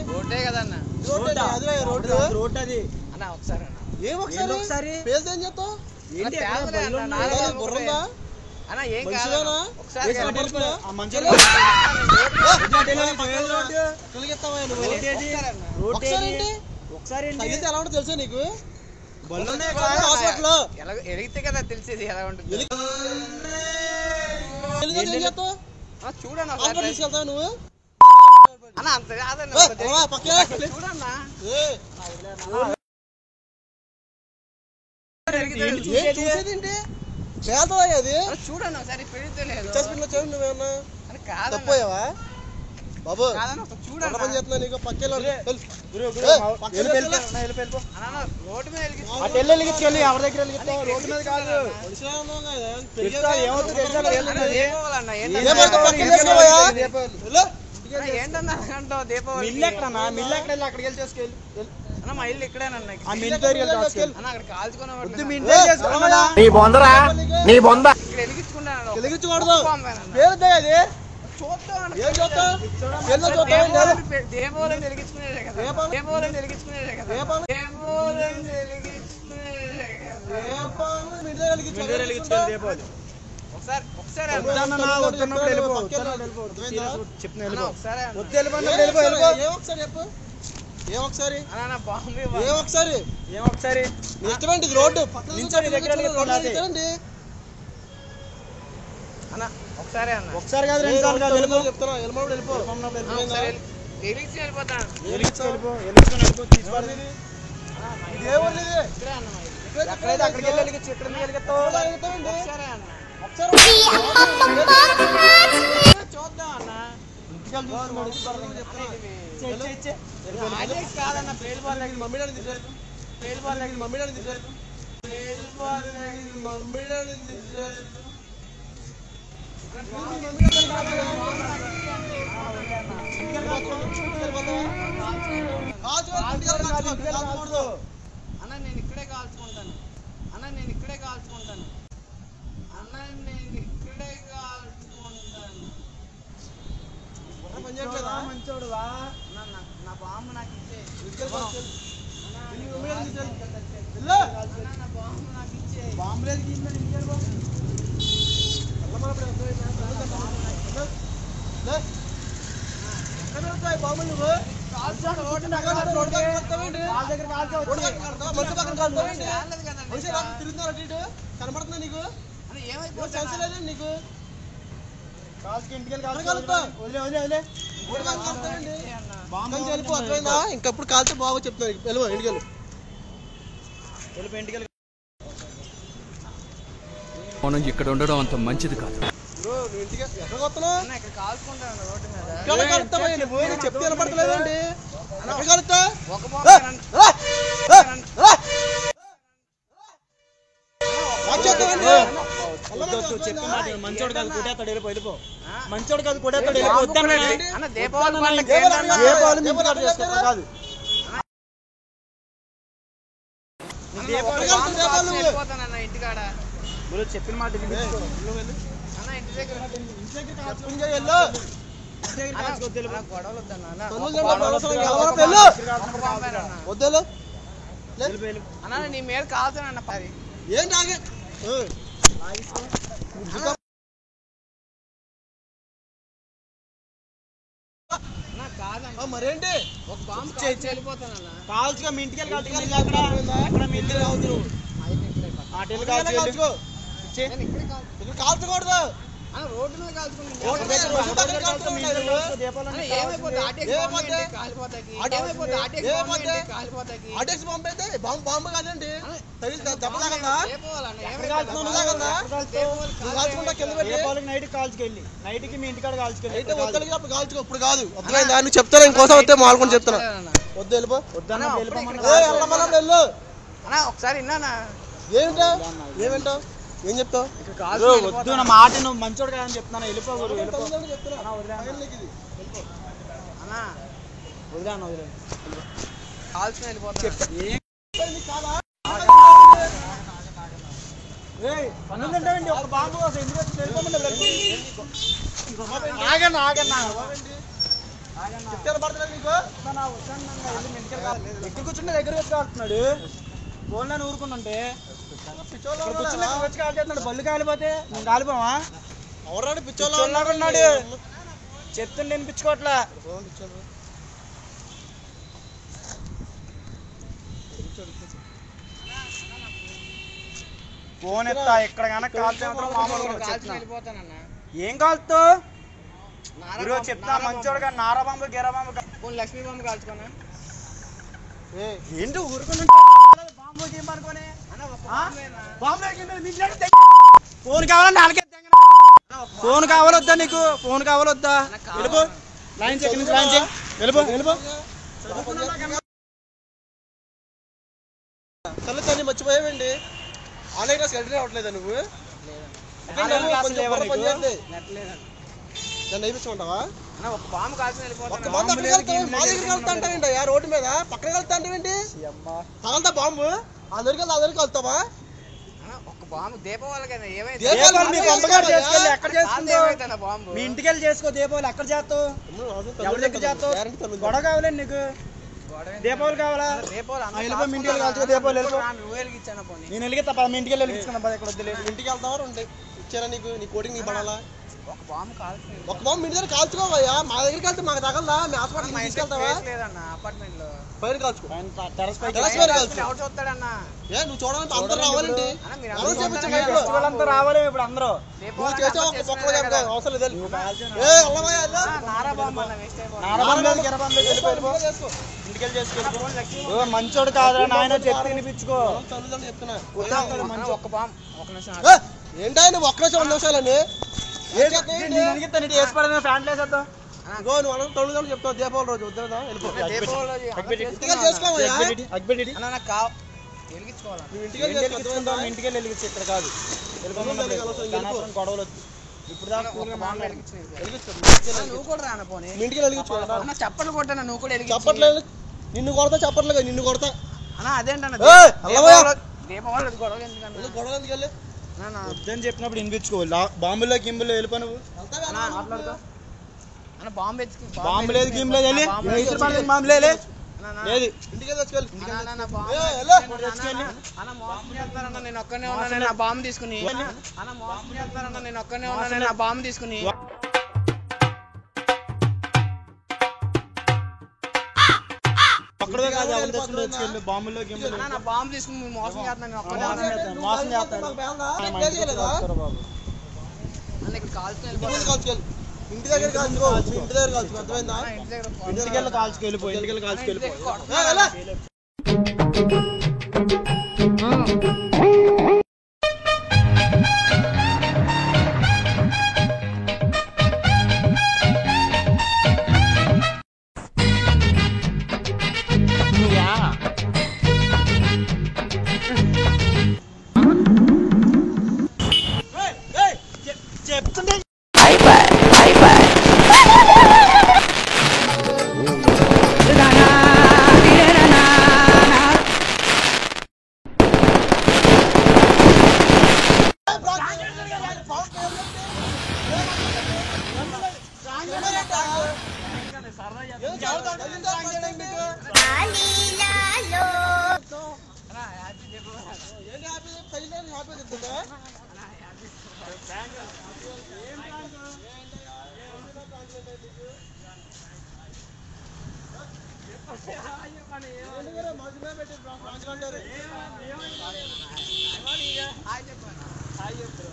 రోడ్డే కదన్న రోడ్ అది అన్న ఒకసారి ఒకసారి పేజ్ ఏం చేస్తావు అన్న ఏం కాదు ఒకసారి ఎలా ఉంటుంది తెలుసా నీకు ఎలిగితే కదా తెలిసేది ఎలా ఉంటుంది చూడన్నా తీసుకెళ్తావు నువ్వు అన్న అంత కాదన్న చూడన్నా చూసేదేంటి పేదదా అది చూడన్న ఒకసారి పెడితే లేదు చూడండి నువ్వేమన్నా తప్పోయావా బాబు చూడండి పని చేస్తున్నా నీకు పక్కెళ్ళి రోడ్డు మీద వెళ్ళి ఎవరి దగ్గర రోడ్డు మీద కాదు ఏంటన్నా అంటావు దీపావళి మిల్లు ఎక్కడన్నా మిల్లు ఎక్కడ వెళ్ళి అక్కడికి వెళ్ళి చేసుకెళ్ళి అన్న మా ఇల్లు ఇక్కడేనన్న అన్న అక్కడ కాల్చుకున్నా ఇక్కడ వెలిగించుకోకూడదు దేవాలయం వెలిగించుకునేదే కదా దేవాలయం వెలిగించుకునేదే కదా ఒకసారి ఇష్టమేంటి రోడ్డు ఒకసారి కాదు రెండు సార్లు కాదు చెప్తున్నా అక్కడికి వెళ్ళి చూద్దాం అన్న కాదన్న ప్లేట్ బాల్ మమ్మీ అన్న నేను ఇక్కడే కాల్చుకుంటాను అన్న నేను ఇక్కడే కాల్చుకుంటాను మంచోడువా నా బాంబు నాకు ఇచ్చే బాంబు లేదు బాబు నువ్వు కనపడుతున్నా నీకు ఏమైపోతుంది నీకు ఇంకప్పుడు కాల్చే బాగా చెప్తున్నా ఇంటికి మనం ఇక్కడ ఉండడం అంత మంచిది కాదు. చెప్తే వినపడలేదండి మంచోడు కాదు కొట్టేస్తాడు వెళ్ళిపో మంచోడు కాదు కొట్టేస్తాడు కాదు ఇంటికాడ చెప్పిన మాట అన్న నీ మీద కాల్చానన్న పది ఏం తాగే మరేంటి ఒక బాంబు వెళ్ళిపోతానన్న కాల్చుకో మీ ఇంటికి కాల్చకూడదు రోడ్డు మీద కాల్చుకుంటే బాంబు కాదండి నైట్ కాల్చుకెళ్ళి నైట్కి మీ ఇంటికాడ కాల్చుకెళ్ళి అప్పుడు కాల్చుకో ఇప్పుడు కాదు దాన్ని చెప్తాను ఇంకోసం వస్తే మాల్కొని చెప్తున్నా వద్దు వెళ్ళిపో వెళ్ళు ఒకసారి విన్నానా ఏమింటో ఏం చెప్తావు వద్దు నా మాట నువ్వు మంచోడు కాదని చెప్తున్నా వెళ్ళిపో కాల్చుకుని వెళ్ళిపోతా పన్నుందండి ఒక బాంబు ఆగన్నా ఆగన్నా ఎక్కడ కూర్చుంటే దగ్గర వచ్చి కాలుతున్నాడు ఫోన్లో ఊరుకుంటుంటే వచ్చి కాల్చేస్తున్నాడు బళ్ళు కాలిపోతే నేను కాలిపోవా ఎవరాడు పిచ్చోళ్ళన్నాడు చెప్తుండే వినిపించుకోవట్లా ఫోన్ ఎత్తా ఎక్కడ కన్నా కాల్చే ఏం కాలుతో ఈరోజు చెప్తా మంచోడు కానీ నారా బాంబు గిరా బాంబు లక్ష్మీ బాంబు కాల్చుకోనా ఏంటి ఊరుకుని ఫోన్ కావాలా నాలుగే ఫోన్ కావాలొద్దా నీకు ఫోన్ కావాలొద్దా వెళ్ళిపో లైన్ చెక్ నుంచి లైన్ చెక్ వెళ్ళిపో వెళ్ళిపో తల్లి మర్చిపోయావండి ఆన్లైన్ క్లాస్ కంటిన్యూ అవ్వట్లేదా నువ్వు దాన్ని వేయించుకుంటావా ఒక బాంబు కాల్చుకుని వెళ్ళిపోతా మా దగ్గరికి వెళ్తా అంటావేంటి రోడ్డు మీద పక్కన వెళ్తా అంటావేంటి తగలతా బాంబు అందరికి వెళ్తావా ఒక బాంబు దీపావళి బాంబు మీ ఇంటికి వెళ్ళి చేసుకో దీపావళి ఎక్కడ చేస్తావు ఎవరి దగ్గర చేస్తావు గొడవ కావాలండి నీకు దీపావళి కావాలా వెళ్ళిపో మీ ఇంటికి వెళ్ళి దీపావళి వెళ్ళిపో నేను వెలిగిస్తా మీ ఇంటికి వెళ్ళి వెలిగించుకున్నా ఇక్కడ వద్దులేదు ఇంటికి వెళ్తావా రెండు ఇచ్చారా నీకు నీ కోటింగ్ నీ పడాలా ఒక బాంబు మీ దగ్గర కాల్చుకోవయ్యా మా దగ్గరికి వెళ్తే మాకు తగలదా మీ హాస్పిటల్ తీసుకెళ్తావా అపార్ట్మెంట్ లో పైన కాల్చుకో చూస్తాడన్నా నువ్వు చూడాలంటే అందరూ రావాలండి వాళ్ళంతా రావాలి ఇప్పుడు అందరూ అవసరం లేదు ఇంటికి వెళ్ళి చేసుకో మంచోడు కాదురా నాయన చెప్పి వినిపించుకో చెప్తున్నా ఒక బాంబు ఒక నిమిషం ఏంటో నువ్వు ఒక్క నిమిషం 2 నిమిషాలండి ఫ్యాన్లు వేసేద్దాం నువ్వు తొమ్మిది చెప్తావు దీపావళి రోజు వద్దా ఇంటికి వెళ్ళి వెలిగించి ఇక్కడ కాదు గొడవలు ఇప్పుడు దాకా నువ్వు కూడా రాను పోనీ ఇంటికి వెలిగించుకోవాలి చప్పట్లు కొట్టాను నువ్వు కూడా చెప్పట్లేదు నిన్ను కొడతా చెప్పట్లేదు నిన్ను కొడతా అన్నా అదేంటన్నా దీపావళి గొడవ ఎందుకన్నా గొడవ ఎందుకు వెళ్ళి వద్దని చెప్పినప్పుడు వినిపించుకోవాలి బాంబులో గిమ్బులో వెళ్ళిపో నువ్వు బాంబు లేదు గిమ్ లేదు బాంబు లేదు ఇంటికి తెచ్చుకెళ్ళి నేను ఒక్కనే ఉన్నాను నా బాంబు తీసుకుని నేను ఒక్కనే ఉన్నాను నా బాంబు తీసుకుని బాంబులో నా బాంబు తీసుకుని మోసం చేస్తున్నాను మోసం చేస్తాను ఇంటి దగ్గర కాల్చుకో అర్థమైందా ఇంటికి వెళ్ళి కాల్చుకెళ్ళిపో ఇంటికి వెళ్ళి కాల్చుకెళ్ళిపో చెప్తుండే చెప్పండి